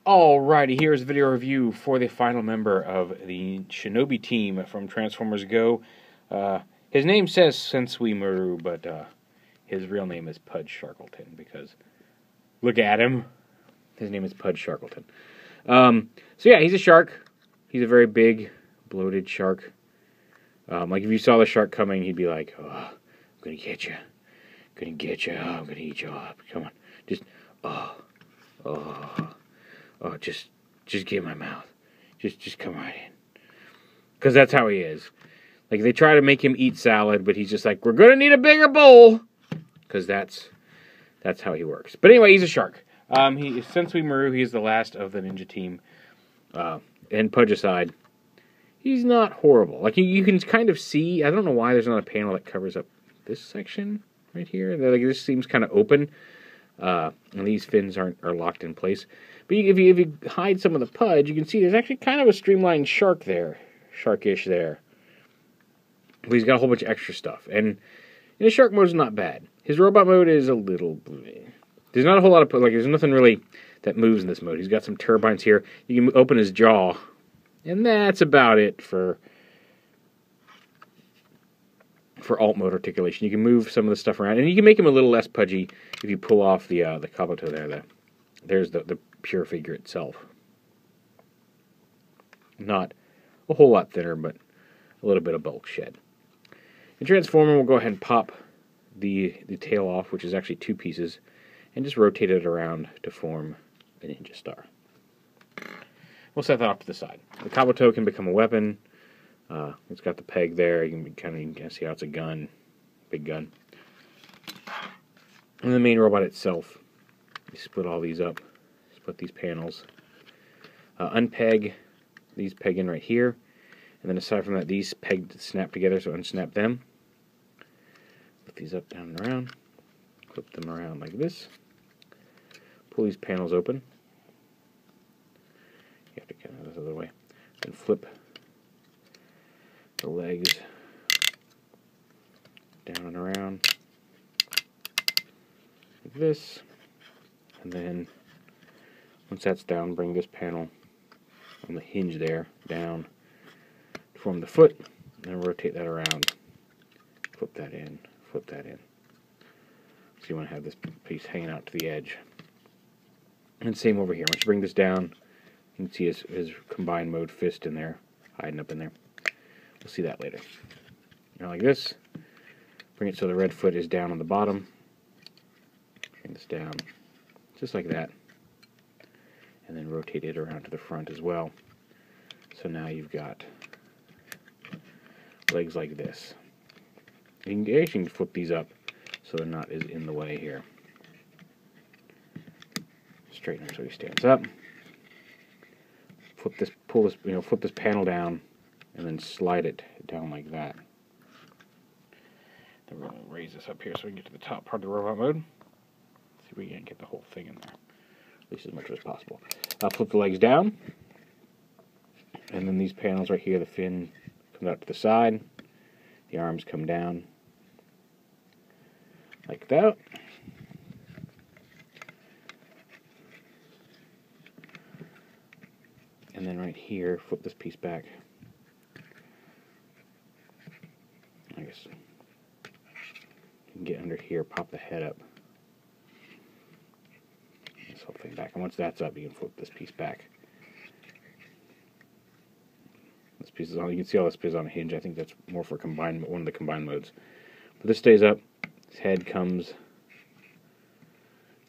Alrighty, here's a video review for the final member of the Shinobi team from Transformers Go. His name says SENSUIMARU, but his real name is PUDGE SHARKLETON, because look at him. His name is PUDGE SHARKLETON. So yeah, he's a shark. He's a very big, bloated shark. Like if you saw the shark coming, he'd be like, "Oh, I'm gonna get you. I'm gonna get you. Oh, I'm gonna eat you up. Come on, just just get in my mouth. Just come right in." Because that's how he is. Like, they try to make him eat salad, but he's just like, "We're going to need a bigger bowl." Because that's how he works. But anyway, he's a shark. He is SENSUIMARU. He is the last of the ninja team. And Pudge aside, he's not horrible. Like, you can kind of see, I don't know why there's not a panel that covers up this section right here. Like, this seems kind of open. And these fins are locked in place. But if you hide some of the Pudge, you can see there's actually kind of a streamlined shark there. Sharkish there. But he's got a whole bunch of extra stuff. And in his shark mode is not bad. His robot mode is a little... There's not a whole lot of... Like, there's nothing really that moves in this mode. He's got some turbines here. You can open his jaw. And that's about it for alt mode articulation. You can move some of the stuff around. And you can make him a little less pudgy if you pull off the kabuto there. There's the pure figure itself. Not a whole lot thinner, but a little bit of bulk shed. In Transformer, we'll go ahead and pop the tail off, which is actually two pieces, and just rotate it around to form a ninja star. We'll set that off to the side. The kabuto can become a weapon. It's got the peg there. You can see how it's a gun, big gun. And the main robot itself, you split all these up, split these panels, unpeg, these peg in right here, and then aside from that, these pegged snap together, so unsnap them. Put these up, down, and around, flip them around like this, pull these panels open. You have to kind of go this other way, and flip the legs down and around like this, and then once that's down, bring this panel on the hinge there down to form the foot, and then rotate that around, flip that in, flip that in. So you want to have this piece hanging out to the edge. And same over here. Once you bring this down, you can see his combined mode fist in there, hiding up in there. We'll see that later. Now like this, bring it so the red foot is down on the bottom. Bring this down, just like that. And then rotate it around to the front as well. So now you've got legs like this. You can actually flip these up so they're not as in the way here. Straighten him so he stands up. Flip this, flip this panel down, and then slide it down like that. Then we're going to raise this up here so we can get to the top part of the robot mode. See if we can get the whole thing in there, at least as much as possible. I'll flip the legs down, and then these panels right here, the fin comes out to the side, the arms come down like that. And then right here, flip this piece back. I guess you can get under here, pop the head up. This whole thing back. And once that's up, you can flip this piece back. This piece is on. You can see all this piece is on a hinge. I think that's more for one of the combined modes. But this stays up. His head comes.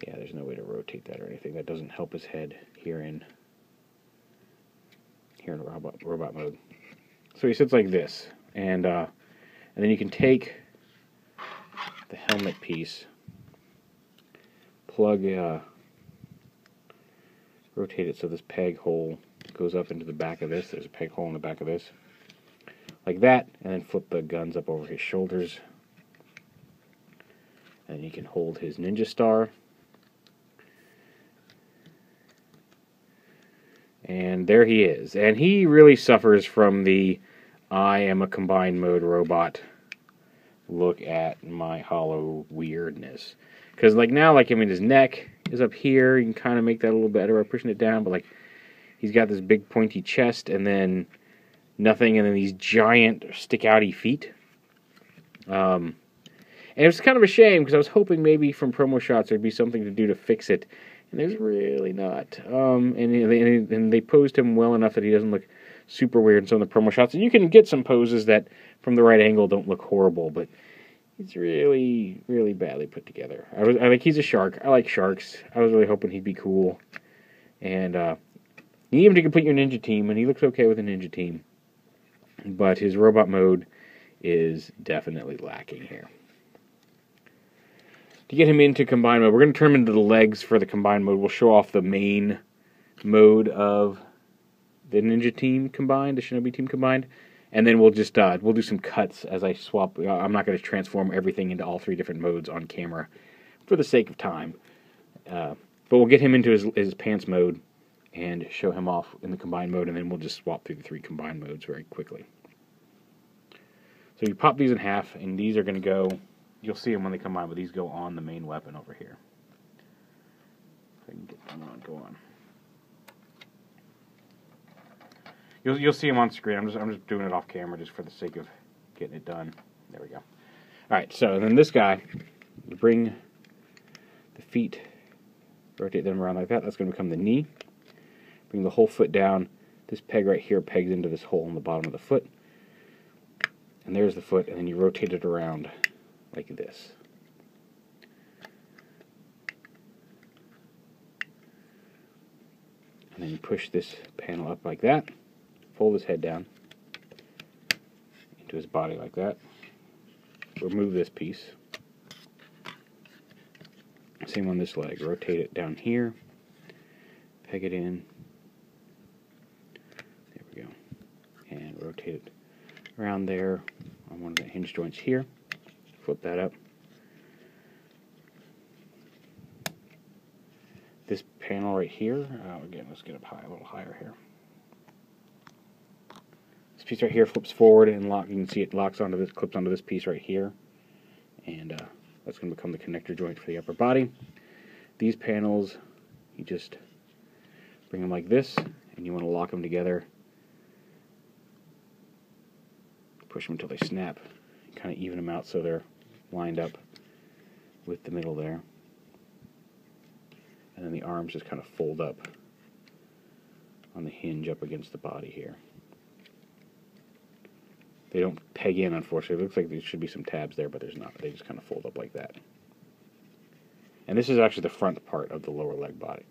Yeah, there's no way to rotate that or anything. That doesn't help his head here in robot mode. So he sits like this, and then you can take the helmet piece, plug, rotate it so this peg hole goes up into the back of this. There's a peg hole in the back of this, like that, and then flip the guns up over his shoulders, and you can hold his ninja star. And there he is. And he really suffers from the I am a combined mode robot. Look at my hollow weirdness. Because like now, like his neck is up here. You can kind of make that a little better by pushing it down, but like he's got this big pointy chest and then nothing, and then these giant stick-outy feet. And it was kind of a shame because I was hoping maybe from promo shots there'd be something to do to fix it, and there's really not. And they posed him well enough that he doesn't look super weird in some of the promo shots. And you can get some poses that from the right angle don't look horrible, but it's really, really badly put together. I think he's a shark. I like sharks. I was really hoping he'd be cool. And you need him to complete your ninja team, and he looks okay with a ninja team. But his robot mode is definitely lacking here. To get him into combined mode, we're going to turn him into the legs for the combined mode. We'll show off the main mode of the ninja team combined, the Shinobi team combined. And then we'll just we'll do some cuts as I swap. I'm not going to transform everything into all 3 different modes on camera for the sake of time. But we'll get him into his pants mode and show him off in the combined mode, and then we'll just swap through the 3 combined modes very quickly. So you pop these in half, and these are going to go, you'll see them when they combine, but these go on the main weapon over here. If I can get them on, go on. You'll see them on screen. I'm just doing it off camera just for the sake of getting it done. There we go. All right, so then this guy, you bring the feet, rotate them around like that. That's going to become the knee. Bring the whole foot down. This peg right here pegs into this hole in the bottom of the foot. And there's the foot, and then you rotate it around like this. And then you push this panel up like that. Fold his head down into his body like that. Remove this piece. Same on this leg. Rotate it down here. Peg it in. There we go. And rotate it around there on one of the hinge joints here. Flip that up. This panel right here, again, let's get up high, a little higher here. This piece right here flips forward and lock. You can see it locks onto this, clips onto this piece right here, and that's going to become the connector joint for the upper body. These panels, you just bring them like this, and you want to lock them together. Push them until they snap. Kind of even them out so they're lined up with the middle there. And then the arms just kind of fold up on the hinge up against the body here. They don't peg in, unfortunately. It looks like there should be some tabs there, but there's not. They just kind of fold up like that. And this is actually the front part of the lower leg body.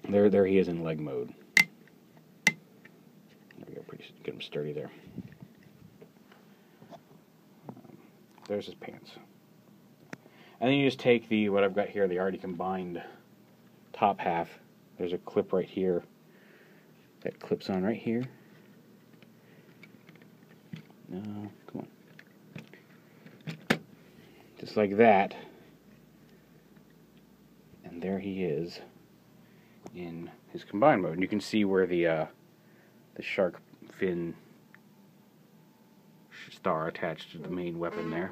There he is in leg mode. There we go. Get him sturdy there. There's his pants. And then you just take what I've got here, the already combined top half. There's a clip right here that clips on right here. No, come on. Just like that. And there he is in his combined mode. And you can see where the shark fin star attached to the main weapon there.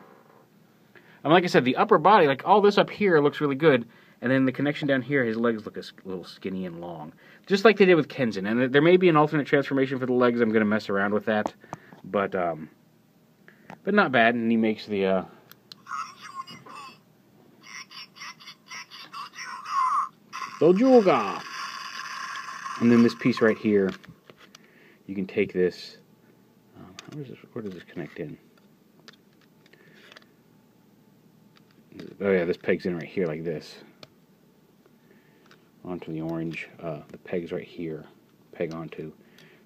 And like I said, the upper body, like all this up here looks really good, and then the connection down here, his legs look a little skinny and long. Just like they did with Kenzin. And there may be an alternate transformation for the legs. I'm going to mess around with that. But not bad, and he makes the Dojuga. And then this piece right here, you can take this. Where does this connect in? Oh yeah, this pegs in right here like this. Onto the orange. The pegs right here peg onto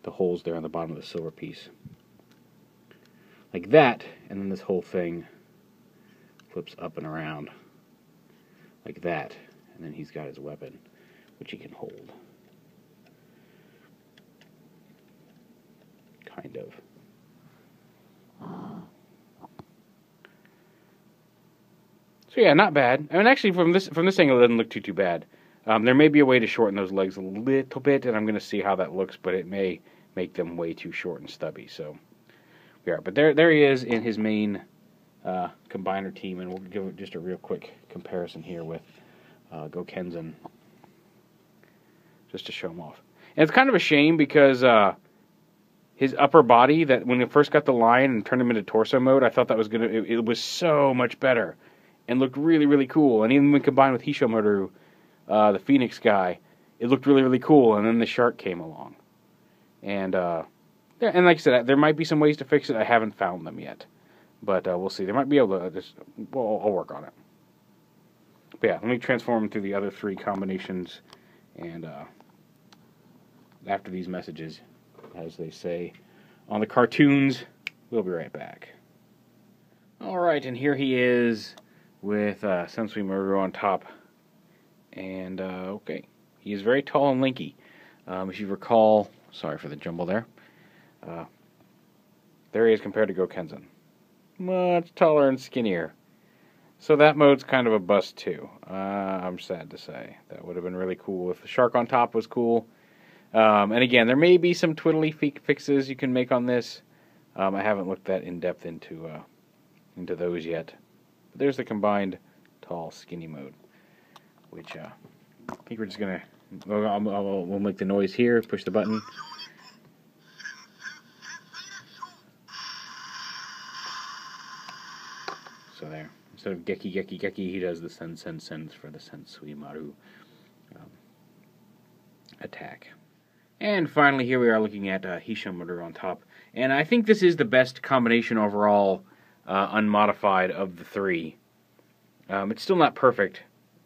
the holes there on the bottom of the silver piece. Like that, and then this whole thing flips up and around like that, and then he's got his weapon, which he can hold. Kind of. So yeah, not bad. I mean, actually, from this angle, it doesn't look too bad. There may be a way to shorten those legs a little bit, and I'm going to see how that looks, but it may make them way too short and stubby. So we are. But there he is in his main combiner team, and we'll give it just a real quick comparison here with Gokenzen, just to show him off. And it's kind of a shame because his upper body, that when it first got the line and turned him into torso mode, I thought that was it was so much better and looked really, really cool. And even when combined with Hishomaru, the Phoenix guy, it looked really, really cool. And then the shark came along. And like I said, there might be some ways to fix it. I haven't found them yet. But we'll see. They might be able to I'll work on it. But yeah, let me transform through the other 3 combinations. And after these messages, as they say on the cartoons, we'll be right back. Alright, and here he is with SENSUIMARU on top. And, okay, he is very tall and lanky. If you recall, sorry for the jumble there, there he is compared to Gokenzen. Much taller and skinnier. So that mode's kind of a bust too. I'm sad to say. That would have been really cool if the shark on top was cool. And again, there may be some twiddly fixes you can make on this. I haven't looked that in depth into those yet. But there's the combined tall, skinny mode, which I think we're just gonna. We'll make the noise here. Push the button. So there. Instead of Geki Geki Geki, he does the Sen Sen Sens for the SENSUIMARU attack. And finally, here we are looking at Hishomaru on top. And I think this is the best combination overall, unmodified, of the 3. It's still not perfect,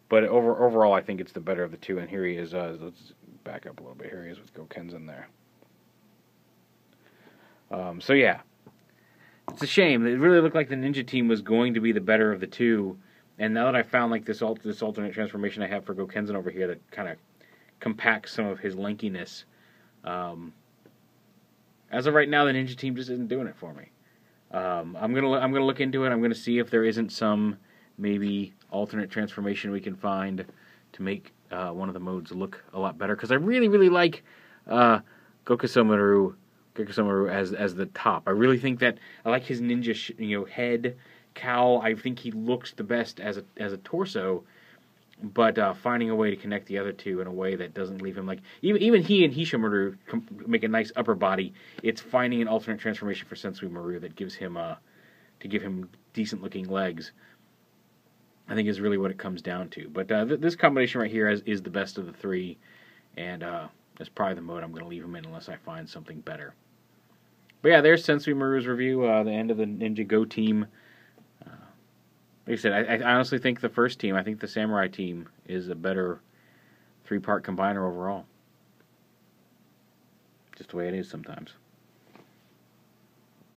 but overall I think it's the better of the 2. And here he is. Let's back up a little bit. Here he is with Gokenzen there. So yeah, it's a shame. It really looked like the Ninja team was going to be the better of the 2. And now that I found like this alternate transformation I have for Gokenzen over here that kind of compacts some of his lankiness. As of right now, the Ninja team just isn't doing it for me. I'm gonna look into it. I'm gonna see if there isn't some maybe alternate transformation we can find to make one of the modes look a lot better. Because I really, really like Gokusomaru as the top. I really think that I like his ninja head cowl. I think he looks the best as a torso. But finding a way to connect the other 2 in a way that doesn't leave him like even he and Hishomaru make a nice upper body. It's finding an alternate transformation for SENSUIMARU that gives him to give him decent looking legs. I think is really what it comes down to. But this combination right here is the best of the 3, and that's probably the mode I'm going to leave him in unless I find something better. But yeah, there's SENSUIMARU's review. The end of the Ninja Go team. Like I said, I honestly think the first team, I think the Samurai team, is a better 3-part combiner overall. Just the way it is sometimes.